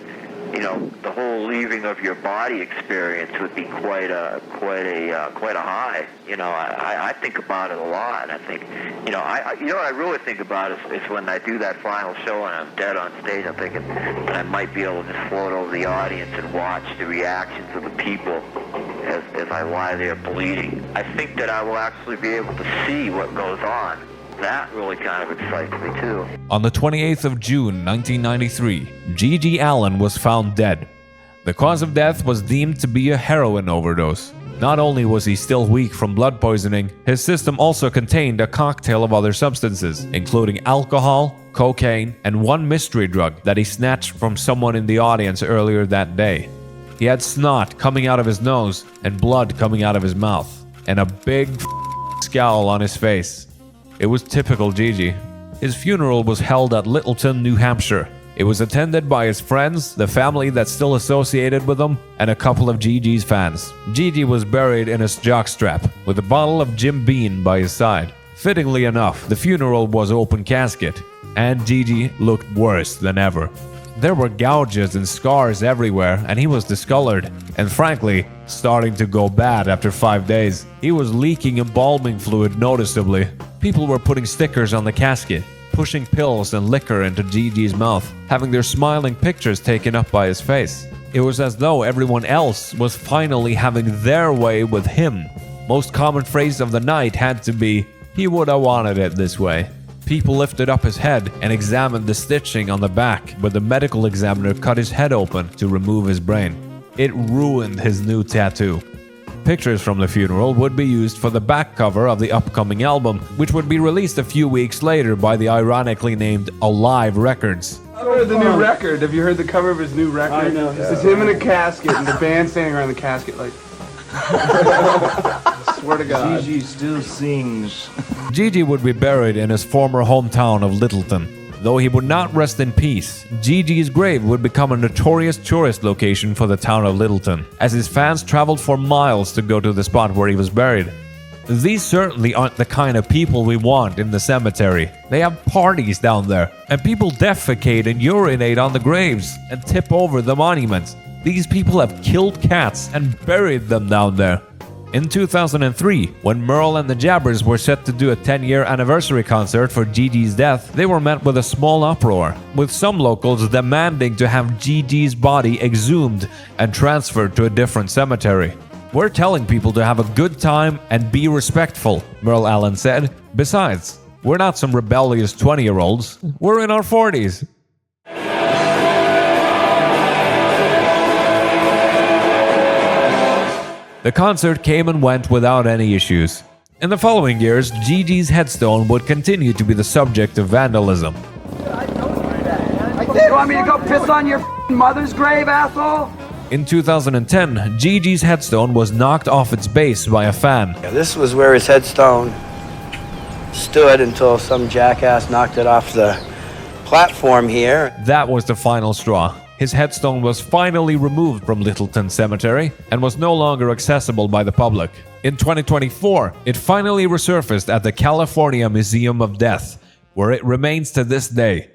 the whole leaving of your body experience would be quite a high. I think about it a lot. I think, what I really think about is when I do that final show and I'm dead on stage. I'm thinking that I might be able to just float over the audience and watch the reactions of the people as I lie there bleeding. I think that I will actually be able to see what goes on. That really kind of excites me too. On the 28th of June 1993, GG Allin was found dead. The cause of death was deemed to be a heroin overdose. Not only was he still weak from blood poisoning, his system also contained a cocktail of other substances, including alcohol, cocaine, and one mystery drug that he snatched from someone in the audience earlier that day. He had snot coming out of his nose and blood coming out of his mouth, and a big scowl on his face. It was typical GG. His funeral was held at Littleton, New Hampshire. It was attended by his friends, the family that's still associated with him, and a couple of GG's fans. GG was buried in his jockstrap, with a bottle of Jim Beam by his side. Fittingly enough, the funeral was open casket, and GG looked worse than ever. There were gouges and scars everywhere, and he was discolored, and frankly, starting to go bad after 5 days. He was leaking embalming fluid noticeably. People were putting stickers on the casket, pushing pills and liquor into GG's mouth, having their smiling pictures taken up by his face. It was as though everyone else was finally having their way with him. Most common phrase of the night had to be, "He would have wanted it this way." People lifted up his head and examined the stitching on the back, where the medical examiner cut his head open to remove his brain. It ruined his new tattoo. Pictures from the funeral would be used for the back cover of the upcoming album, which would be released a few weeks later by the ironically named Alive Records. I heard the new record. Have you heard the cover of his new record? I know. It's him in a casket and the band standing around the casket like... I swear to God. GG still sings. GG would be buried in his former hometown of Littleton. Though he would not rest in peace, GG's grave would become a notorious tourist location for the town of Littleton, as his fans traveled for miles to go to the spot where he was buried. These certainly aren't the kind of people we want in the cemetery. They have parties down there, and people defecate and urinate on the graves and tip over the monuments. These people have killed cats and buried them down there. In 2003, when Merle and the Jabbers were set to do a 10-year anniversary concert for GG's death, they were met with a small uproar, with some locals demanding to have GG's body exhumed and transferred to a different cemetery. "We're telling people to have a good time and be respectful," Merle Allin said. "Besides, we're not some rebellious 20-year-olds. We're in our 40s. The concert came and went without any issues. In the following years, GG's headstone would continue to be the subject of vandalism. You want me to go piss on your mother's grave, asshole? In 2010, GG's headstone was knocked off its base by a fan. Yeah, this was where his headstone stood until some jackass knocked it off the platform here. That was the final straw. His headstone was finally removed from Littleton Cemetery and was no longer accessible by the public. In 2024, it finally resurfaced at the California Museum of Death, where it remains to this day.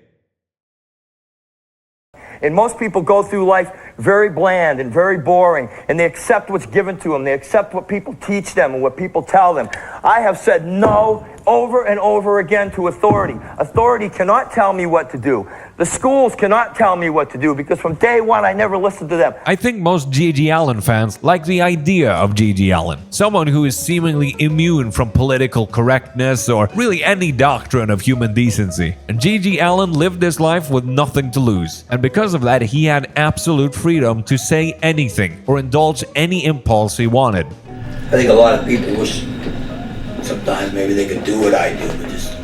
And most people go through life very bland and very boring, and they accept what's given to them. They accept what people teach them and what people tell them. I have said no over and over again to authority. Authority cannot tell me what to do. The schools cannot tell me what to do, because from day one I never listened to them. I think most GG Allin fans like the idea of GG Allin, someone who is seemingly immune from political correctness or really any doctrine of human decency. And GG Allin lived his life with nothing to lose, and because of that he had absolute freedom to say anything or indulge any impulse he wanted. I think a lot of people wish sometimes maybe they could do what I do, but just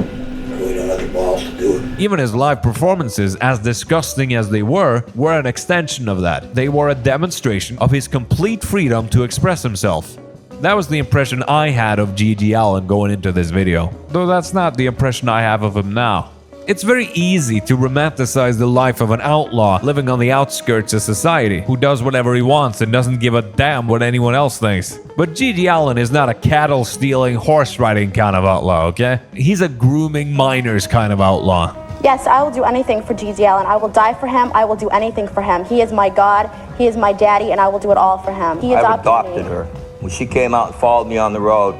really don't have the balls to do it. Even his live performances, as disgusting as they were an extension of that. They were a demonstration of his complete freedom to express himself. That was the impression I had of GG Allin going into this video, though that's not the impression I have of him now. It's very easy to romanticize the life of an outlaw living on the outskirts of society, who does whatever he wants and doesn't give a damn what anyone else thinks. But GG Allin is not a cattle-stealing, horse-riding kind of outlaw, okay? He's a grooming minors kind of outlaw. Yes, I will do anything for GG Allin. I will die for him. I will do anything for him. He is my God. He is my daddy, and I will do it all for him. He adopted her. When she came out and followed me on the road,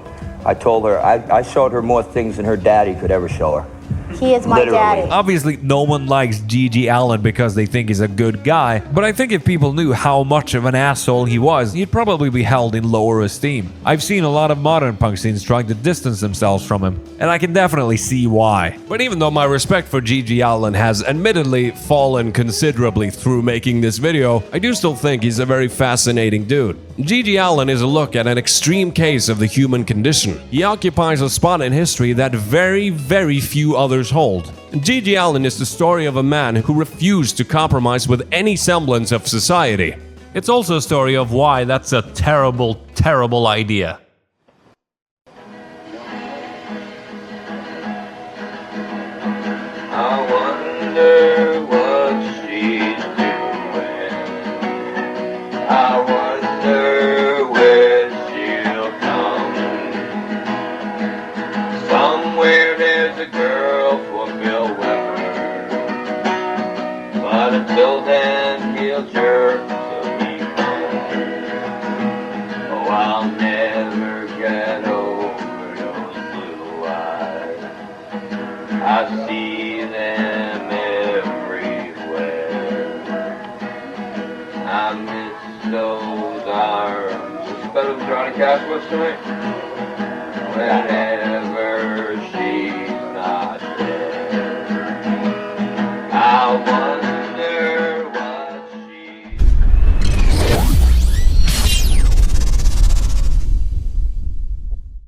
I told her, I showed her more things than her daddy could ever show her. He is my daddy. Obviously, no one likes GG Allin because they think he's a good guy, but I think if people knew how much of an asshole he was, he'd probably be held in lower esteem. I've seen a lot of modern punk scenes trying to distance themselves from him, and I can definitely see why. But even though my respect for GG Allin has admittedly fallen considerably through making this video, I do still think he's a very fascinating dude. GG Allin is a look at an extreme case of the human condition. He occupies a spot in history that very, very few others hold. GG Allin is the story of a man who refused to compromise with any semblance of society. It's also a story of why that's a terrible, terrible idea. I wonder what she's doing. I wonder where she'll come. Somewhere there's a girl for Bill Weber, but until then he'll jerk till he comes. Oh, I'll never get over those blue eyes. I see them everywhere. I miss those arms. Is this better than Johnny Cash was tonight? Well,